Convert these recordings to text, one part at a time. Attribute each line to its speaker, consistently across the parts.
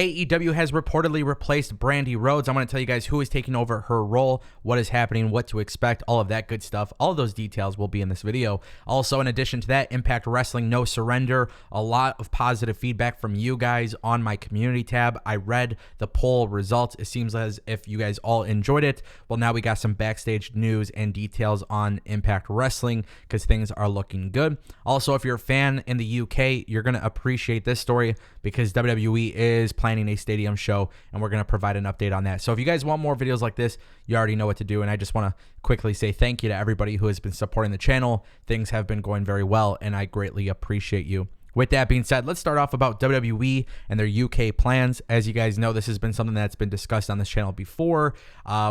Speaker 1: AEW has reportedly replaced Brandi Rhodes. I'm going to tell you guys who is taking over her role, what is happening, what to expect, all of that good stuff. All of those details will be in this video. Also, in addition to that, Impact Wrestling No Surrender. A lot of positive feedback from you guys on my community tab. I read the poll results. It seems as if you guys all enjoyed it. Well, now we got some backstage news and details on Impact Wrestling because things are looking good. Also, if you're a fan in the UK, you're going to appreciate this story because WWE is planning a stadium show, and we're going to provide an update on that. So if you guys want more videos like this, you already know what to do, and I just want to quickly say thank you to everybody who has been supporting the channel. Things have been going very well, and I greatly appreciate you. With that being said, let's start off about WWE and their UK plans. As you guys know, this has been something that's been discussed on this channel before.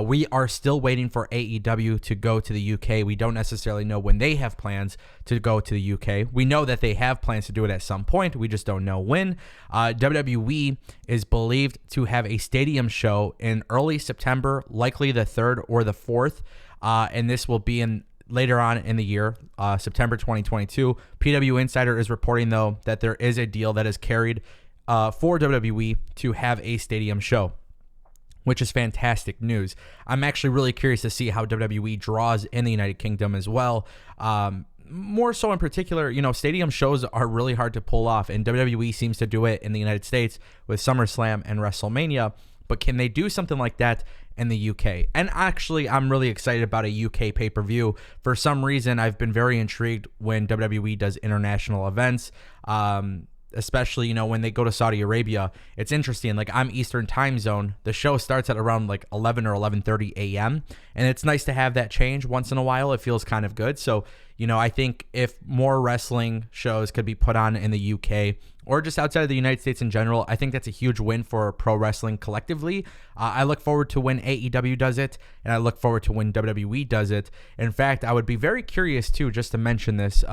Speaker 1: We are still waiting for AEW to go to the UK. We don't necessarily know when they have plans to go to the UK. We know that they have plans to do it at some point. We just don't know when. WWE is believed to have a stadium show in early September, likely the 3rd or the 4th, and this will be in later on in the year, September 2022. PW Insider is reporting, though, that there is a deal that is carried for WWE to have a stadium show, which is fantastic news. I'm actually really curious to see how WWE draws in the United Kingdom as well. More so in particular, you know, stadium shows are really hard to pull off, and WWE seems to do it in the United States with SummerSlam and WrestleMania. But can they do something like that in the UK? And actually, I'm really excited about a UK pay-per-view. For some reason, I've been very intrigued when WWE does international events, especially, you know, when they go to Saudi Arabia. It's interesting. Like, I'm Eastern time zone. The show starts at around like 11 or 11:30 a.m. And it's nice to have that change once in a while. It feels kind of good. So, you know, I think if more wrestling shows could be put on in the UK or just outside of the United States in general, I think that's a huge win for pro wrestling collectively. I look forward to when AEW does it, and I look forward to when WWE does it. In fact, I would be very curious too, just to mention this,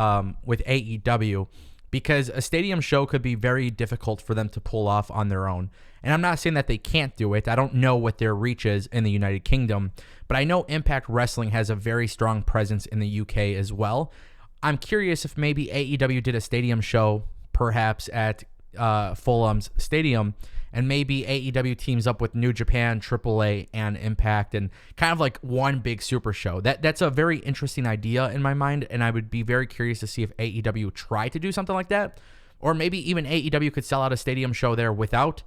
Speaker 1: with AEW, because a stadium show could be very difficult for them to pull off on their own. And I'm not saying that they can't do it. I don't know what their reach is in the United Kingdom, but I know Impact Wrestling has a very strong presence in the UK as well. I'm curious if maybe AEW did a stadium show, perhaps at Fulham's Stadium, and maybe AEW teams up with New Japan, AAA, and Impact, and kind of like one big super show. That's a very interesting idea in my mind, and I would be very curious to see if AEW try to do something like that, or maybe even AEW could sell out a stadium show there without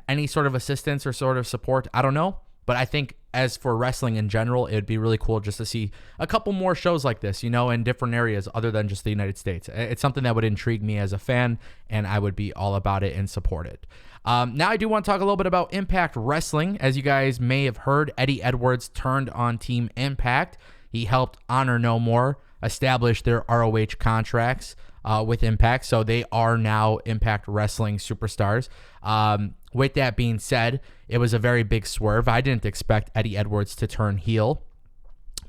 Speaker 1: any sort of assistance or sort of support. I don't know, but I think as for wrestling in general, it would be really cool just to see a couple more shows like this, you know, in different areas other than just the United States. It's something that would intrigue me as a fan, and I would be all about it and support it. Now I do want to talk a little bit about Impact Wrestling. As you guys may have heard, Eddie Edwards turned on Team Impact. He helped Honor No More establish their ROH contracts with Impact, so they are now Impact Wrestling superstars. With that being said, it was a very big swerve. I didn't expect Eddie Edwards to turn heel,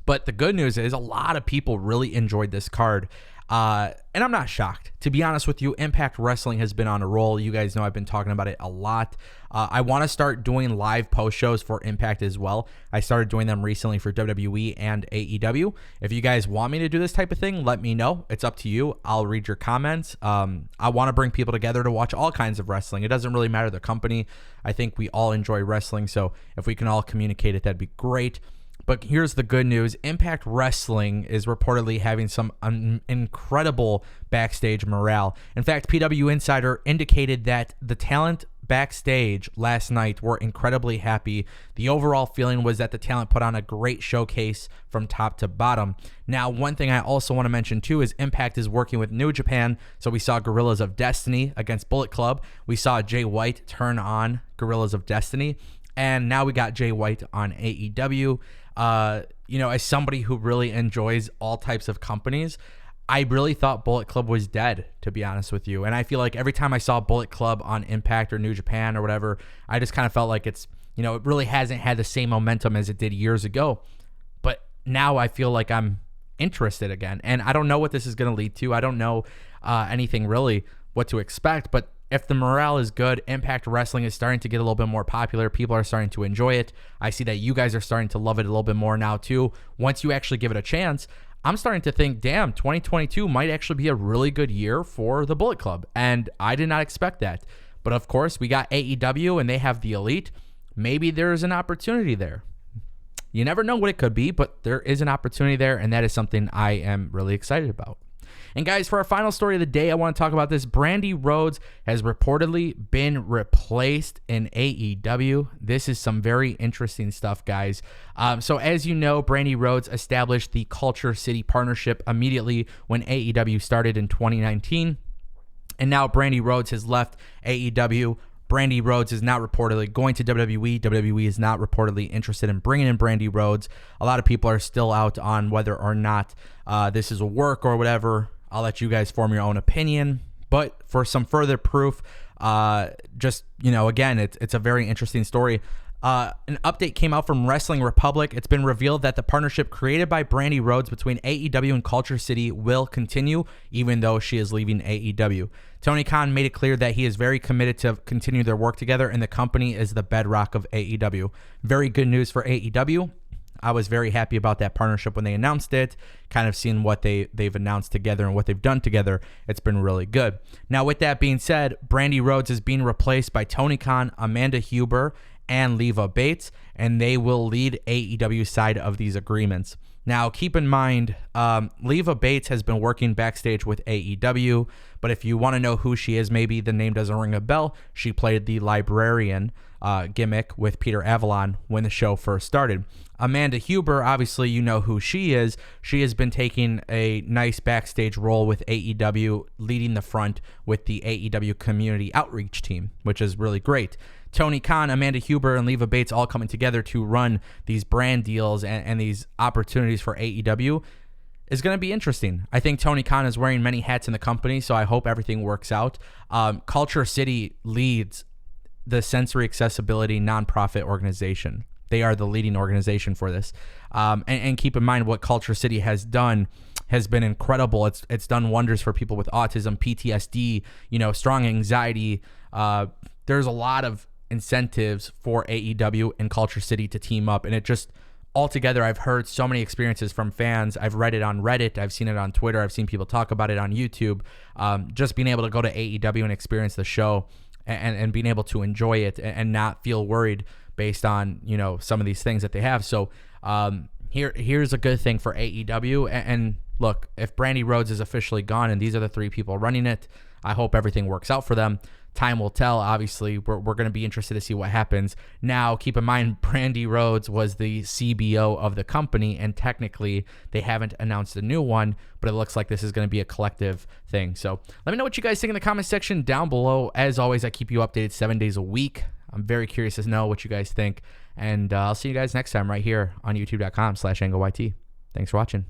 Speaker 1: but the good news is a lot of people really enjoyed this card. And I'm not shocked. To be honest with you, Impact Wrestling has been on a roll. You guys know I've been talking about it a lot. I want to start doing live post shows for Impact as well. I started doing them recently for WWE and AEW. If you guys want me to do this type of thing, let me know. It's up to you. I'll read your comments. I want to bring people together to watch all kinds of wrestling. It doesn't really matter the company. I think we all enjoy wrestling. So if we can all communicate it, that'd be great. But here's the good news. Impact Wrestling is reportedly having some incredible backstage morale. In fact, PW Insider indicated that the talent backstage last night were incredibly happy. The overall feeling was that the talent put on a great showcase from top to bottom. Now, one thing I also want to mention too is Impact is working with New Japan. So we saw Guerrillas of Destiny against Bullet Club. We saw Jay White turn on Guerrillas of Destiny. And now we got Jay White on AEW. You know, as somebody who really enjoys all types of companies, I really thought Bullet Club was dead, to be honest with you. And I feel like every time I saw Bullet Club on Impact or New Japan or whatever, I just kind of felt like it's, you know, it really hasn't had the same momentum as it did years ago. But now I feel like I'm interested again. And I don't know what this is going to lead to. I don't know anything really what to expect. But if the morale is good, Impact Wrestling is starting to get a little bit more popular. People are starting to enjoy it. I see that you guys are starting to love it a little bit more now too. Once you actually give it a chance, I'm starting to think, damn, 2022 might actually be a really good year for the Bullet Club. And I did not expect that. But of course, we got AEW and they have the Elite. Maybe there's an opportunity there. You never know what it could be, but there is an opportunity there, and that is something I am really excited about. And guys, for our final story of the day, I want to talk about this. Brandi Rhodes has reportedly been replaced in AEW. This is some very interesting stuff, guys. So as you know, Brandi Rhodes established the Culture City partnership immediately when AEW started in 2019. And now Brandi Rhodes has left AEW. Brandi Rhodes is not reportedly going to WWE. WWE is not reportedly interested in bringing in Brandi Rhodes. A lot of people are still out on whether or not this is a work or whatever. I'll let you guys form your own opinion. But for some further proof, again, it's a very interesting story. An update came out from Wrestling Republic. It's been revealed that the partnership created by Brandi Rhodes between AEW and Culture City will continue, even though she is leaving AEW. Tony Khan made it clear that he is very committed to continue their work together, and the company is the bedrock of AEW. Very good news for AEW. I was very happy about that partnership when they announced it, kind of seeing what they've announced together and what they've done together. It's been really good. Now, with that being said, Brandi Rhodes is being replaced by Tony Khan, Amanda Huber, and Leva Bates, and they will lead AEW side of these agreements. Now, keep in mind, Leva Bates has been working backstage with AEW, but if you want to know who she is, maybe the name doesn't ring a bell. She played the librarian gimmick with Peter Avalon when the show first started. Amanda Huber, obviously you know who she is. She has been taking a nice backstage role with AEW, leading the front with the AEW community outreach team, which is really great. Tony Khan, Amanda Huber, and Leva Bates all coming together to run these brand deals and these opportunities for AEW is going to be interesting. I think Tony Khan is wearing many hats in the company, so I hope everything works out. Culture City leads the sensory accessibility nonprofit organization. They are the leading organization for this. And keep in mind what Culture City has done has been incredible. It's done wonders for people with autism, PTSD, strong anxiety. There's a lot of incentives for AEW and Culture City to team up, and it just altogether, I've heard so many experiences from fans. I've read it on Reddit, I've seen it on Twitter, I've seen people talk about it on YouTube. Just being able to go to AEW and experience the show and being able to enjoy it and not feel worried based on some of these things that they have. So here's a good thing for AEW. And look, if Brandi Rhodes is officially gone and these are the three people running it, I hope everything works out for them. Time will tell. Obviously, we're going to be interested to see what happens. Now, keep in mind, Brandi Rhodes was the CBO of the company, and technically, they haven't announced a new one, but it looks like this is going to be a collective thing. So let me know what you guys think in the comment section down below. As always, I keep you updated 7 days a week. I'm very curious to know what you guys think, and I'll see you guys next time right here on youtube.com/AngleYT. Thanks for watching.